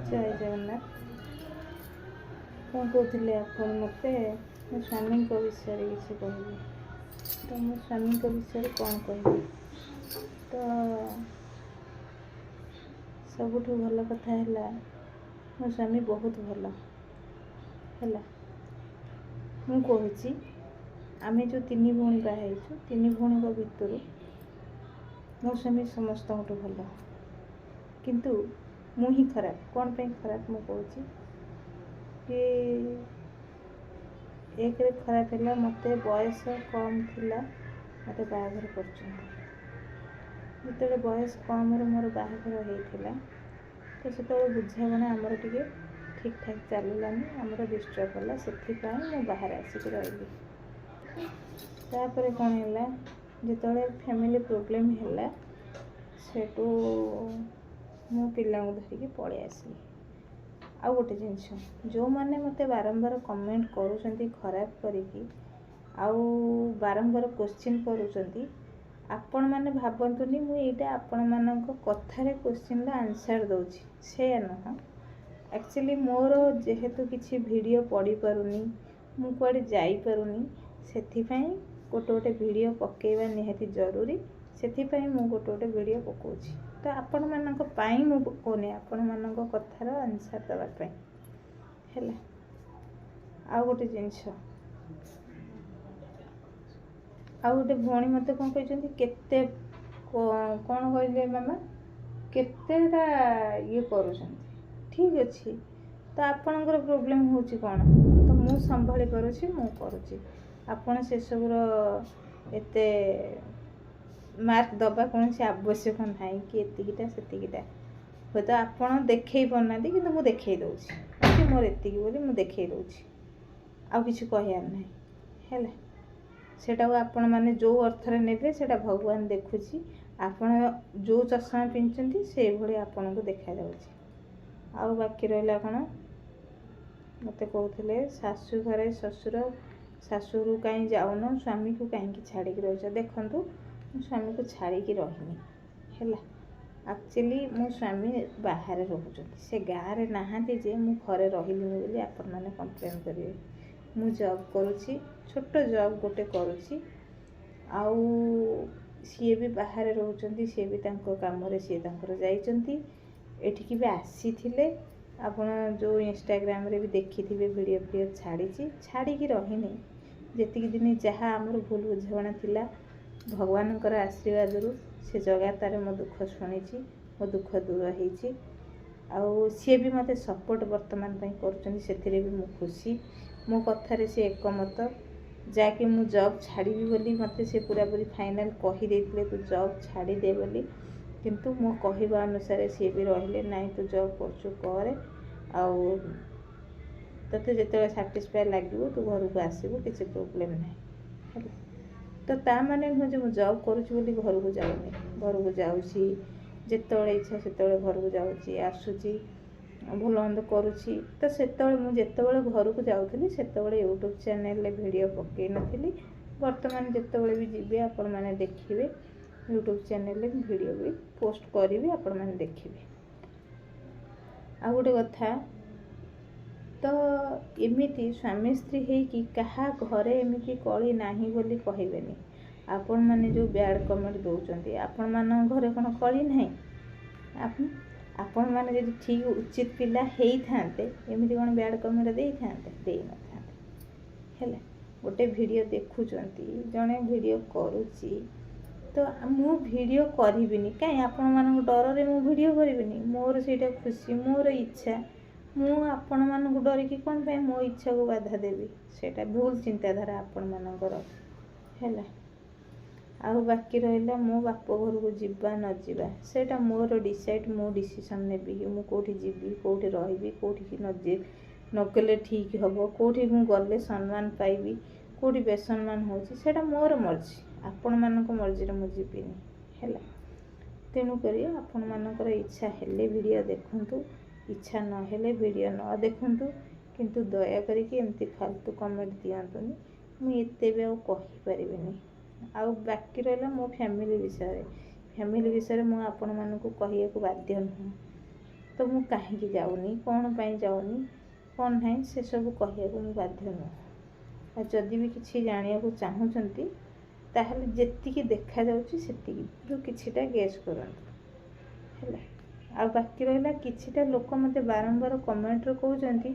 जय जगन्नाथ। कौन कहते आप मत मो स्वामी विषय किसी कहबी तो मो स्वामी विषय कौन कहबी तो सबुठ भल कथा है मो स्वामी बहुत भल है। मु कहूँ आम जो तीन भौणी बाहु तीन भौणी भितर मो स्वामी समस्त भल किंतु मु ही खराब कौन पे खराब मु कहूँ कि एक खराब है मत बयस कम थिला मत बाहर कर जिते बयस कम मोर बाहर होता तो से बुझाणा आमर टे ठीक ठाक चललानी आमर डिस्टर्ब है से मु बाहर आसिक रही तापर कौन है जो फैमिली प्रोब्लेम है सेटू मो पिला धरिकी पलि आसली। आ गोटे जिनस जो मैंने मत बारंबार कमेंट करुँच खराब करिकी आउ बारंबार क्वेश्चन करुँच आपण मैंने भावतुनि मुझे आपण मान कथार क्वेश्चन आंसर दूसरी से नुह एक्चुअली मोर जेहेतु किसी वीडियो पढ़ी पारुनी मु कुआडे जाई पारुनी से गोटे गोटे वीडियो पकेवा निहाती जरूरी से मु गोटे गोटे वीडियो पकाउछि तो आपण मानक पाई मु पकाउनी आपण मानक कथार आंसर देवाई है। आ गोटे जिनस आ गोटे भौणी मत कौन कहते केते कौन कहले मामा केतेटा ये कर ठीक अच्छे तो आपणकर प्रोब्लेम हूँ कौन तो मु संभाली पारुछि मु करुछि आपण से सबुर एते मार्क दबा कौन से आवश्यक ना कि एतिकीटा सेतिकीटा हे तो आपड़ देखे पारना कि मुझे देखे दूसरी मोर एति बोली मुझे देखे दूसरी आउ कि कहर ना है सेटा आपण मैंने जो अर्थर ने से भगवान देखुची आपण जो चश्मा पिंधुंट से भाई आपन को देखा जाऊँगी। आउ बाकी रहा कौन मत कहते शाशु घरे ससुर शाशुर कहीं जाऊन स्वामी को कहीं छाड़िक रही देखूँ मो स्वामी को छाड़िकी रहीनी है एक्चुअली मो स्वामी बाहर रोच से गाँव में नहांती जे मु घरे रही बोली आपण मैंने कंप्लेन करेंगे मु जॉब करुँची छोट जॉब गोटे करुँची आउ सी भी बाहर रोचंती सी भी काम सी जाइंटी एठिकी भी आसी थे आपण जो इंस्टाग्राम रे भी देखी थे वीडियो छाड़ी छाड़िकी रहीनी जेतिकी दिन जहाँ आमर भूल बुझाणा थिला भगवान आशीर्वाद से जगातार मो दुख शुणी मो दुख दूर होती सी भी मत सपोर्ट बर्तमान कर मु खुशी मो कथार से एकमत जाकि मु जॉब छाड़ी बोली मत से पूरा पूरी फाइनल कहीदे तू जॉब छाड़ी दे बोली किंतु मो कहवा अनुसार सी भी रहिले नाई तू जॉब कर ते जिते साटिस्फाई लगे तू घर को आसबू किसी प्रोब्लेम ना तो ता माने नुह जो जॉब करुँच घर को जाऊनी घर को जाऊँगी जिते इच्छा से घर को जाऊँगी आसूची भल मंद करुँची तो से मुझे घर को जाऊँगी से यूट्यूब चैनल वीडियो पकई नी बर्तमान जिते भी जी आपण मैंने देखिए यूट्यूब चैनल वीडियो भी पोस्ट करी आपण मैंने देखिए। आ गोटे कथा तो एमिति स्वामी स्त्री है क्या घरे एमती कली नहीं बोली कहबेनी आपण मैंने जो बैड कमेंट दौरान आपण मान घरे कौन कली ना आपण मैंने जो ठीक उचित पिला होते एमती कौन बैड कमेंट दे न था गोटे वीडियो देखुं जड़े वीडियो करुच्ची तो मु वीडियो करी कहीं आपण मान डर रे मु वीडियो करी मोर से खुशी मोर इच्छा मु आपण मानक डरिकी कौन पे मो इच्छा को बाधा देवी सेटा भूल चिंताधारा आपण मानकर है। आउ बाकी रहा मो बाप घर को जीवा न जीवा सेटा मोर डिसाइड मो डिसीजन नेबी कि मु कोठी जीवी कोठी रही कोठी नगले ठीक हम कोठी मु गले सम्मान पाइबी कोठी बेसम्मान होची सेटा मोर मर्जी आपण मानक मर्जी मु जीविनी है। तेणुक आपण मानकर इच्छा हेले वीडियो देखंतु इच्छा नहेले वीडियो न देखंतु किंतु दया करिके एमती फालतू कमेंट दियंतुनी मुझे एते भी कहीपरिनी। आउ बाकी रहा मो फैमिली विषय मु आपण मानक कहया को बाध्य नुह ତ ମୁଁ କାହିଁକି ଯାଉନି, କ'ଣ ପାଇଁ ଯାଉନି, କ'ଣ ନାହିଁ ସେସବୁ କହିବାକୁ ମୁଁ ବାଧ୍ୟ ନୁହଁ। ଆଉ ଯଦି ବି କିଛି ଜାଣିବାକୁ ଚାହୁଁଛନ୍ତି ତାହେଲେ ଯେତିକି ଦେଖାଯାଉଛି ସେତିକିରୁ କିଛିଟା ଗେସ୍ କରନ୍ତୁ ହେଲା। ଆଉ ବାକି ରହିଲା କିଛିଟା ଲୋକ ମୋତେ ବାରମ୍ବାର କମେଣ୍ଟରେ କହୁଛନ୍ତି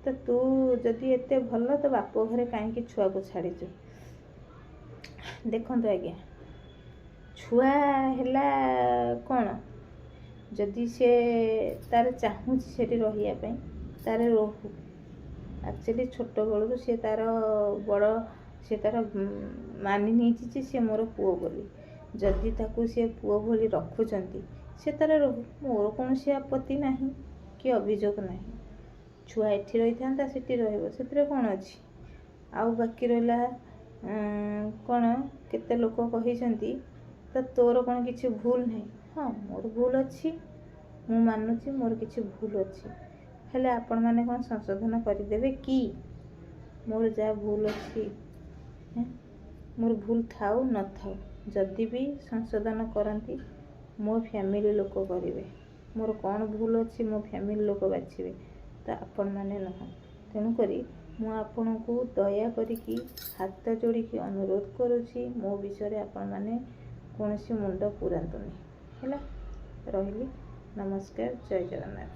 ତ ତୁ ଯଦି ଏତେ ଭଲ ତ ବାପ ଘରେ କାହିଁକି ଛୁଆକୁ ଛାଡ଼ିଛୁ। ଦେଖନ୍ତୁ ଆଜ୍ଞା, ଛୁଆ ହେଲା କ'ଣ, ଯଦି ସେ ତାର ଚାହୁଁଛି ସେଠି ରହିବା ପାଇଁ ତାର ରହୁ। ଆକ୍ଚୁଆଲି ଛୋଟବେଳରୁ ସେ ତାର ମାନି ନେଇଛି ଯେ ସେ ମୋର ପୁଅ ବୋଲି। ଯଦି ତାକୁ ସେ ପୁଅ ଭଳି ରଖୁଛନ୍ତି ସେ ତାର ରହୁ, ମୋର କୌଣସି ଆପତ୍ତି ନାହିଁ କି ଅଭିଯୋଗ ନାହିଁ। ଛୁଆ ଏଠି ରହିଥାନ୍ତା ସେଠି ରହିବ, ସେଥିରେ କ'ଣ ଅଛି। ଆଉ ବାକି ରହିଲା କ'ଣ, କେତେ ଲୋକ କହିଛନ୍ତି ତ ତୋର କ'ଣ କିଛି ଭୁଲ ନାହିଁ। ହଁ, ମୋର ଭୁଲ ଅଛି, ମୁଁ ମାନୁଛି ମୋର କିଛି ଭୁଲ ଅଛି, ହେଲେ ଆପଣମାନେ କ'ଣ ସଂଶୋଧନ କରିଦେବେ କି? ମୋର ଯାହା ଭୁଲ ଅଛି, ମୋର ଭୁଲ ଥାଉ ନଥାଉ, ଯଦି ବି ସଂଶୋଧନ କରନ୍ତି ମୋ ଫ୍ୟାମିଲି ଲୋକ କରିବେ। ମୋର କ'ଣ ଭୁଲ ଅଛି ମୋ ଫ୍ୟାମିଲି ଲୋକ ବାଛିବେ, ତ ଆପଣମାନେ ନୁହଁ। ତେଣୁକରି ମୁଁ ଆପଣଙ୍କୁ ଦୟା କରିକି ହାତ ଯୋଡ଼ିକି ଅନୁରୋଧ କରୁଛି, ମୋ ବିଷୟରେ ଆପଣମାନେ କୌଣସି ମୁଣ୍ଡ ପୁରାନ୍ତୁନି ହେଲା। ରହିଲି, ନମସ୍କାର, ଜୟ ଜଗନ୍ନାଥ।